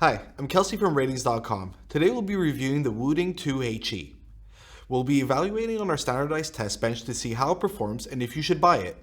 Hi, I'm Kelsey from Ratings.com. Today we'll be reviewing the Wooting 2HE. We'll be evaluating on our standardized test bench to see how it performs and if you should buy it.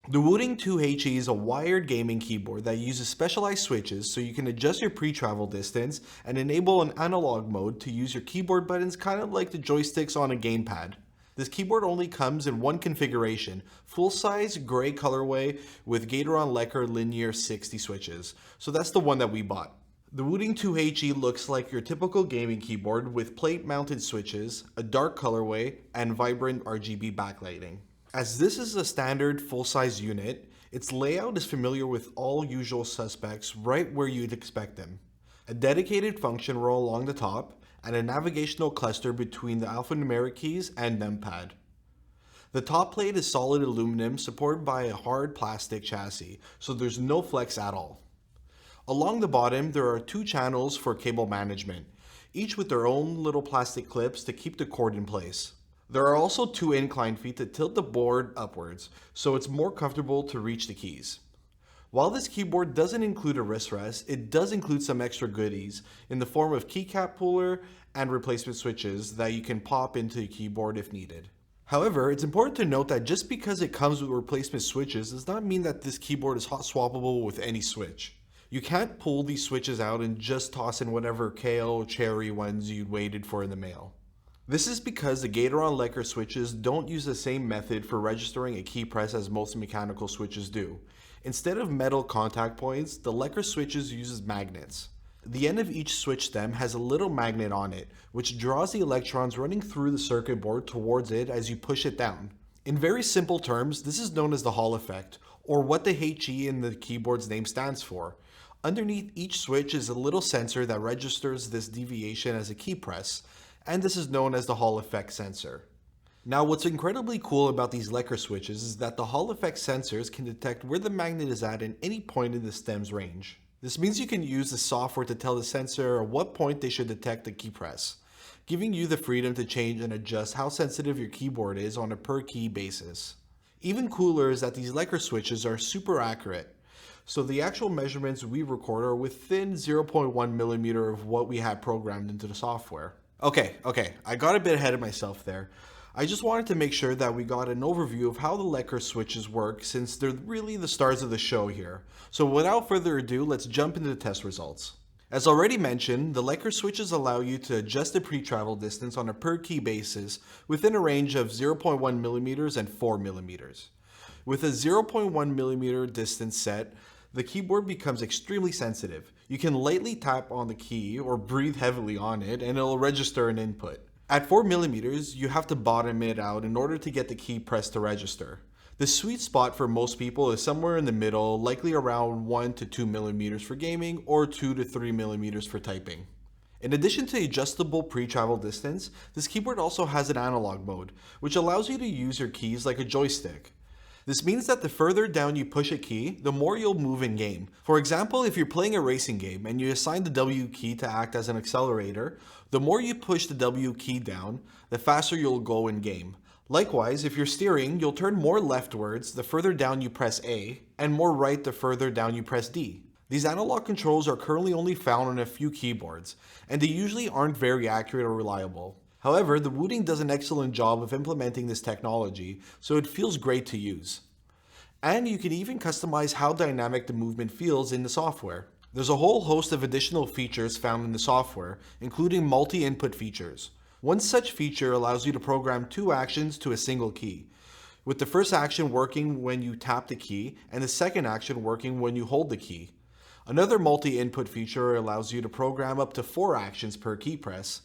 The Wooting 2HE is a wired gaming keyboard that uses specialized switches so you can adjust your pre-travel distance and enable an analog mode to use your keyboard buttons kind of like the joysticks on a gamepad. This keyboard only comes in one configuration, full-size gray colorway with Gateron Lekker linear 60 switches, so that's the one that we bought. The Wooting 2HE looks like your typical gaming keyboard with plate-mounted switches, a dark colorway, and vibrant RGB backlighting. As this is a standard full-size unit, its layout is familiar with all usual suspects right where you'd expect them. A dedicated function row along the top, and a navigational cluster between the alphanumeric keys and numpad. The top plate is solid aluminum supported by a hard plastic chassis, so there's no flex at all. Along the bottom, there are two channels for cable management, each with their own little plastic clips to keep the cord in place. There are also two incline feet to tilt the board upwards, so it's more comfortable to reach the keys. While this keyboard doesn't include a wrist rest, it does include some extra goodies in the form of keycap puller and replacement switches that you can pop into the keyboard if needed. However, it's important to note that just because it comes with replacement switches does not mean that this keyboard is hot swappable with any switch. You can't pull these switches out and just toss in whatever kale cherry ones you'd waited for in the mail. This is because the Gateron Lekker switches don't use the same method for registering a key press as most mechanical switches do. Instead of metal contact points, the Lekker switches uses magnets. The end of each switch stem has a little magnet on it, which draws the electrons running through the circuit board towards it as you push it down. In very simple terms, this is known as the Hall effect, or what the HE in the keyboard's name stands for. Underneath each switch is a little sensor that registers this deviation as a key press, and this is known as the Hall effect sensor. Now, what's incredibly cool about these Lekker switches is that the Hall effect sensors can detect where the magnet is at any point in the stem's range. This means you can use the software to tell the sensor at what point they should detect the key press, giving you the freedom to change and adjust how sensitive your keyboard is on a per key basis. Even cooler is that these Lekker switches are super accurate, so the actual measurements we record are within 0.1 millimeter of what we have programmed into the software. Okay, I got a bit ahead of myself there. I just wanted to make sure that we got an overview of how the Lekker switches work since they're really the stars of the show here. So without further ado, let's jump into the test results. As already mentioned, the Lekker switches allow you to adjust the pre-travel distance on a per key basis within a range of 0.1 millimeters and 4 millimeters. With a 0.1 millimeter distance set, the keyboard becomes extremely sensitive. You can lightly tap on the key or breathe heavily on it and it'll register an input. At 4 millimeters, you have to bottom it out in order to get the key press to register. The sweet spot for most people is somewhere in the middle, likely around 1 to 2 millimeters for gaming or 2 to 3 millimeters for typing. In addition to adjustable pre-travel distance, this keyboard also has an analog mode, which allows you to use your keys like a joystick. This means that the further down you push a key, the more you'll move in game. For example, if you're playing a racing game and you assign the W key to act as an accelerator, the more you push the W key down, the faster you'll go in game. Likewise, if you're steering, you'll turn more leftwards the further down you press A, and more right the further down you press D. These analog controls are currently only found on a few keyboards, and they usually aren't very accurate or reliable. However, the Wooting does an excellent job of implementing this technology, so it feels great to use. And you can even customize how dynamic the movement feels in the software. There's a whole host of additional features found in the software, including multi-input features. One such feature allows you to program two actions to a single key, with the first action working when you tap the key and the second action working when you hold the key. Another multi-input feature allows you to program up to 4 actions per key press,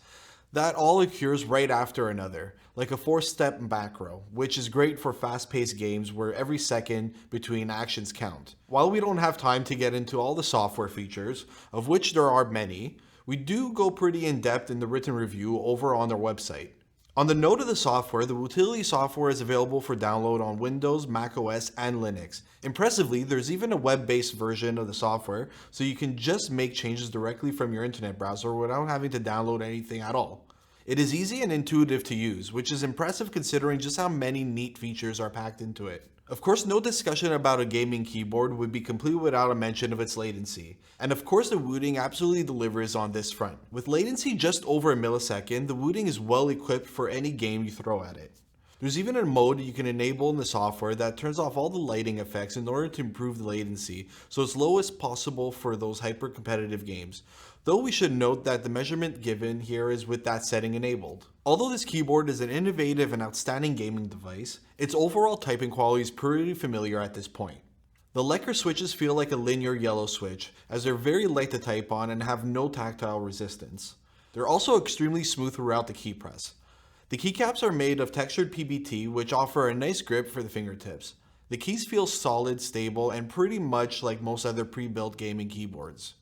that all occurs right after another, like a 4-step macro, which is great for fast-paced games where every second between actions count. While we don't have time to get into all the software features, of which there are many, we do go pretty in-depth in the written review over on their website. On the note of the software, the utility software is available for download on Windows, macOS, and Linux. Impressively, there's even a web-based version of the software, so you can just make changes directly from your internet browser without having to download anything at all. It is easy and intuitive to use, which is impressive considering just how many neat features are packed into it. Of course, no discussion about a gaming keyboard would be complete without a mention of its latency. And of course, the Wooting absolutely delivers on this front. With latency just over a millisecond, the Wooting is well equipped for any game you throw at it. There's even a mode you can enable in the software that turns off all the lighting effects in order to improve the latency so it's low as possible for those hyper competitive games. Though we should note that the measurement given here is with that setting enabled. Although this keyboard is an innovative and outstanding gaming device, its overall typing quality is pretty familiar at this point. The Lekker switches feel like a linear yellow switch, as they're very light to type on and have no tactile resistance. They're also extremely smooth throughout the keypress. The keycaps are made of textured PBT, which offer a nice grip for the fingertips. The keys feel solid, stable, and pretty much like most other pre-built gaming keyboards.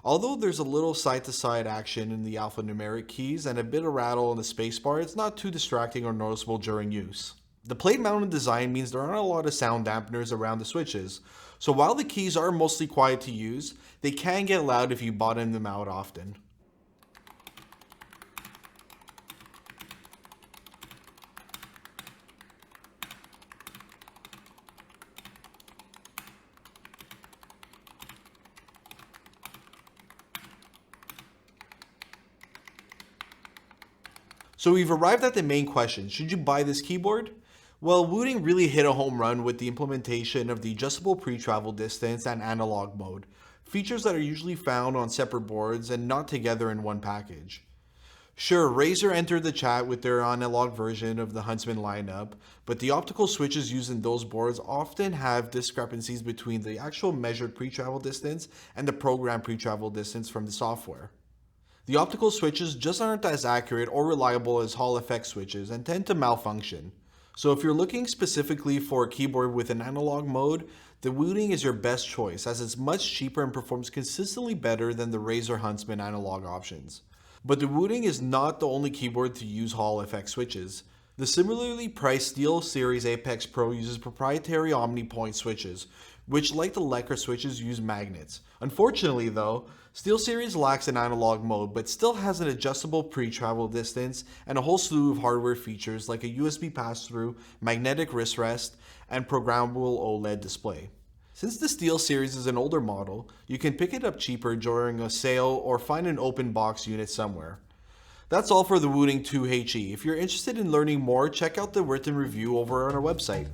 Although there's a little side-to-side action in the alphanumeric keys and a bit of rattle in the spacebar, it's not too distracting or noticeable during use. The plate-mounted design means there aren't a lot of sound dampeners around the switches, so while the keys are mostly quiet to use, they can get loud if you bottom them out often. So we've arrived at the main question, should you buy this keyboard? Well, Wooting really hit a home run with the implementation of the adjustable pre-travel distance and analog mode, features that are usually found on separate boards and not together in one package. Sure, Razer entered the chat with their analog version of the Huntsman lineup, but the optical switches used in those boards often have discrepancies between the actual measured pre-travel distance and the programmed pre-travel distance from the software. The optical switches just aren't as accurate or reliable as Hall effect switches and tend to malfunction. So if you're looking specifically for a keyboard with an analog mode, the Wooting is your best choice as it's much cheaper and performs consistently better than the Razer Huntsman analog options. But the Wooting is not the only keyboard to use Hall effect switches. The similarly priced SteelSeries Apex Pro uses proprietary OmniPoint switches, which like the Lekker switches use magnets. Unfortunately though, SteelSeries lacks an analog mode but still has an adjustable pre-travel distance and a whole slew of hardware features like a USB pass-through, magnetic wrist rest, and programmable OLED display. Since the SteelSeries is an older model, you can pick it up cheaper during a sale or find an open box unit somewhere. That's all for the Wooting 2HE. If you're interested in learning more, check out the written review over on our website.